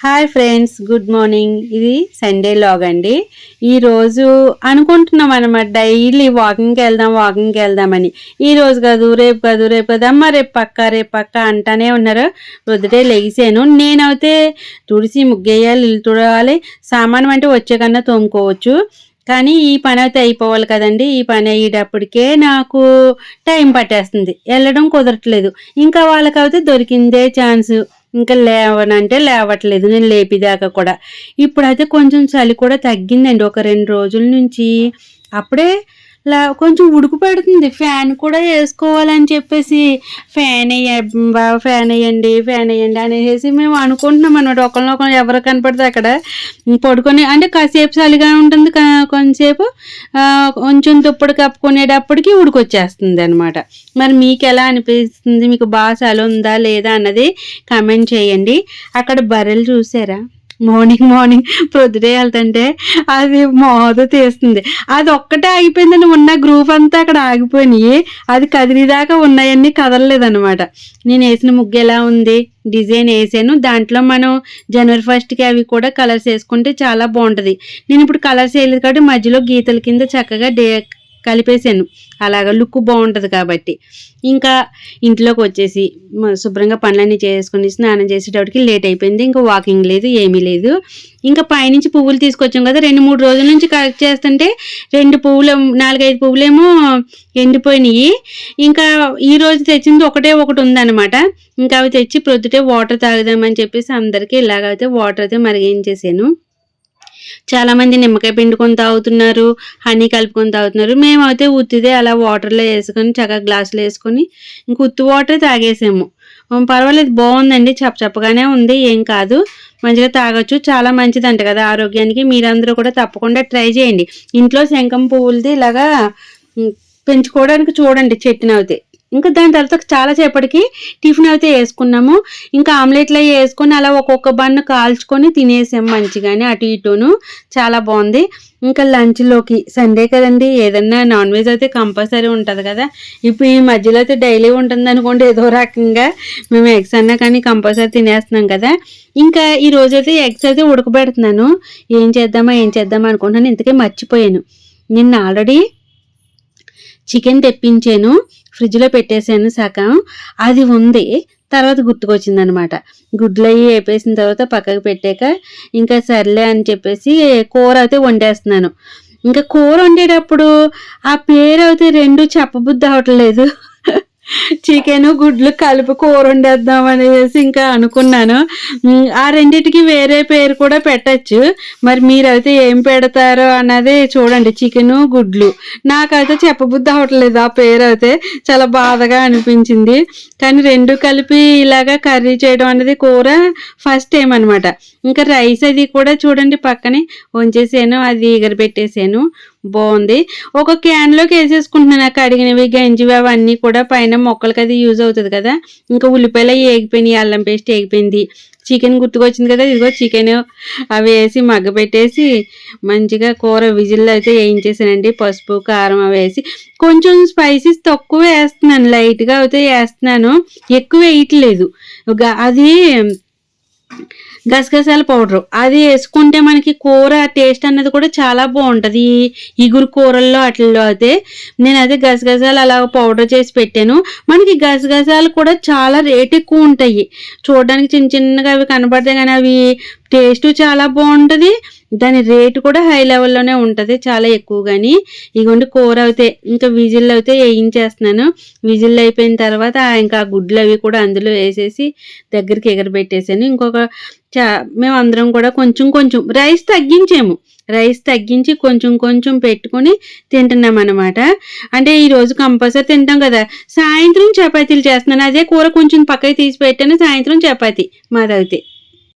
Hi friends, good morning. ఇది Sunday log అండి. ఈరోజు అనుకుంటున్నాం అనమాట, డైలీ వాకింగ్కి వెళ్దామని. ఈరోజు కాదు, రేపు కాదు, అమ్మ రేపు పక్క అంటానే ఉన్నారు. పొద్దుటే లెగిసాను. నేనైతే తుడిసి ముగ్గేయాలి, ఇల్లు తుడవాలి, సామానం అంటే వచ్చే కన్నా తోముకోవచ్చు. కానీ ఈ పని అయితే అయిపోవాలి కదండి. ఈ పని అయ్యేటప్పటికే నాకు టైం పట్టేస్తుంది, వెళ్ళడం కుదరట్లేదు. ఇంకా వాళ్ళకైతే దొరికిందే ఛాన్స్. ఇంకా లేవనంటే లేవట్లేదు నేను లేపిదాకా కూడా. ఇప్పుడైతే కొంచెం చలి కూడా తగ్గిందండి ఒక 2 రోజుల నుంచి. అప్పుడే కొంచెం ఉడుకు పెడుతుంది. ఫ్యాన్ కూడా వేసుకోవాలని చెప్పేసి ఫ్యాన్ వేయండి అనేసి మేము అనుకుంటున్నాం అన్నమాట. ఒకరినొకరు ఎవరు కనపడితే అక్కడ పడుకొని, అంటే కాసేపు చలిగా ఉంటుంది, కొంచెంసేపు కొంచెం దుప్పటి కప్పుకునేటప్పటికి ఉడికొచ్చేస్తుంది అనమాట. మరి మీకు ఎలా అనిపిస్తుంది? మీకు బాగా చలి ఉందా లేదా అన్నది కామెంట్ చేయండి. అక్కడ బర్రెలు చూసారా? మార్నింగ్ ప్రొద్దుటే వెళ్తుంటే అది మోద తీస్తుంది. అది ఒక్కటే ఆగిపోయిందని ఉన్న గ్రూప్ అంతా అక్కడ ఆగిపోయినాయి. అది కదిలిదాకా ఉన్నాయన్నీ కదలలేదనమాట. నేను వేసిన ముగ్గు ఎలా ఉంది, డిజైన్ వేసాను. దాంట్లో మనం జనవరి 1కి అవి కూడా కలర్స్ వేసుకుంటే చాలా బాగుంటుంది. నేను ఇప్పుడు కలర్స్ వేయలేదు కాబట్టి మధ్యలో గీతల కింద చక్కగా కలిపేసాను. అలాగా లుక్ బాగుంటుంది కాబట్టి. ఇంకా ఇంట్లోకి వచ్చేసి శుభ్రంగా పనులన్నీ చేసుకుని స్నానం చేసేటప్పటికి లేట్ అయిపోయింది. ఇంకా వాకింగ్ లేదు, ఏమీ లేదు. ఇంకా పైనుంచి పువ్వులు తీసుకొచ్చాం కదా, 2-3 రోజుల నుంచి కలెక్ట్ చేస్తుంటే 4-5 పువ్వులేమో ఎండిపోయినాయి. ఇంకా ఈ రోజు తెచ్చింది ఒకటి ఉందన్నమాట. ఇంకా అవి తెచ్చి ప్రొద్దుటే వాటర్ తాగుదామని చెప్పేసి అందరికీ ఇలాగైతే వాటర్ అయితే మరిగించేసాను. చాలామంది నిమ్మకాయ పిండుకొని తాగుతున్నారు, హనీ కలుపుకొని తాగుతున్నారు. మేమైతే ఉత్తిదే అలా వాటర్లో వేసుకొని చక్కగా గ్లాసులో వేసుకొని ఇంక ఉత్తి వాటర్ తాగేసాము. పర్వాలేదు, బాగుందండి, చప్పగానే ఉంది, ఏం కాదు, మంచిగా తాగొచ్చు. చాలా మంచిదంట కదా ఆరోగ్యానికి. మీరందరూ కూడా తప్పకుండా ట్రై చేయండి. ఇంట్లో శంఖం పువ్వులది ఇలాగా పెంచుకోవడానికి చూడండి, చెట్టునవుతాయి. ఇంకా దాని తర్వాత చాలా సేపటికి టిఫిన్ అయితే వేసుకున్నాము. ఇంకా ఆమ్లెట్లు అవి వేసుకొని అలా ఒక్కొక్క బన్ను కాల్చుకొని తినేసాము మంచిగానే, అటు ఇటును. చాలా బాగుంది. ఇంకా లంచ్లోకి సండే కదండి, ఏదన్నా నాన్ వెజ్ అయితే కంపల్సరీ ఉంటుంది కదా. ఇప్పుడు ఈ మధ్యలో అయితే డైలీ ఉంటుంది అనుకోండి, ఏదో రకంగా మేము ఎగ్స్ అన్నా కానీ కంపల్సరీ తినేస్తున్నాం కదా. ఇంకా ఈ రోజైతే ఎగ్స్ అయితే ఉడకబెడుతున్నాను. ఏం చేద్దామా అనుకుంటున్నాను. ఇంతకే మర్చిపోయాను, నిన్న ఆల్రెడీ చికెన్ తెప్పించాను, ఫ్రిడ్జ్లో పెట్టేశాను సగం, అది ఉంది. తర్వాత గుర్తుకొచ్చింది అనమాట. గుడ్లు అవి వేపేసిన తర్వాత పక్కకు పెట్టాక ఇంకా సర్లే అని చెప్పేసి కూర అయితే వండేస్తున్నాను. ఇంకా కూర వండేటప్పుడు ఆ పేరు అయితే 2 చెప్పబుద్ధి అవట్లేదు. చికెను గుడ్లు కలిపి కూర వండేద్దాం అనేసి ఇంకా అనుకున్నాను. ఆ రెండింటికి వేరే పేరు కూడా పెట్టచ్చు. మరి మీరైతే ఏం పెడతారో అన్నది చూడండి. చికెను గుడ్లు నాకైతే చెప్పబుద్ధి అవట్లేదు. ఆ పేరు అయితే చాలా బాధగా అనిపించింది. కానీ 2 కలిపి ఇలాగా కర్రీ చేయడం అనేది కూర ఫస్ట్ టైం అనమాట. ఇంకా రైస్ అది కూడా చూడండి పక్కనే వంచేసాను, అది ఎగరబెట్టేసాను. బాగుంది. ఒక క్యాన్లోకి వేసేసుకుంటున్నాను. కడిగినవి గంజివి అవన్నీ కూడా పైన మొక్కలకి అది యూజ్ అవుతుంది కదా. ఇంకా ఉల్లిపాయలు వేగిపోయినాయి, అల్లం పేస్ట్ వేగిపోయింది. చికెన్ గుర్తుకొచ్చింది కదా, ఇదిగో చికెన్ అవి వేసి మగ్గ పెట్టేసి మంచిగా కూర విజిల్లో అయితే వేయించేసానండి. పసుపు కారం అవి వేసి కొంచెం స్పైసెస్ తక్కువ వేస్తున్నాను, లైట్గా అయితే వేస్తున్నాను, ఎక్కువ వేయట్లేదు. అది గసగసాల పౌడరు అది వేసుకుంటే మనకి కూర టేస్ట్ అన్నది కూడా చాలా బాగుంటుంది. ఇగురు కూరల్లో అట్లలో అయితే నేను అదే గసగసాలు అలా పౌడర్ చేసి పెట్టాను. మనకి గసగసాలు కూడా చాలా రేట్ ఎక్కువ ఉంటాయి. చూడడానికి చిన్నగా అవి కనపడతాయి కానీ అవి టేస్ట్ చాలా బాగుంటుంది. దాని రేటు కూడా హై లెవెల్లోనే ఉంటుంది, చాలా ఎక్కువ. కానీ ఇగోండి కూర అయితే ఇంకా విజిల్ అయితే వేయించేస్తున్నాను. విజిల్ అయిపోయిన తర్వాత ఇంకా గుడ్లు అవి కూడా అందులో వేసేసి దగ్గరికి ఎగరబెట్టేసాను. మేము అందరం కూడా కొంచెం రైస్ తగ్గించి కొంచెం పెట్టుకొని తింటున్నాం అనమాట. అంటే ఈరోజు కంపల్సరీ తింటాం కదా. సాయంత్రం చపాతీలు చేస్తున్నాను. అదే కూర కొంచెం పక్కకి తీసి పెట్టాను, సాయంత్రం చపాతీ మాదైతే.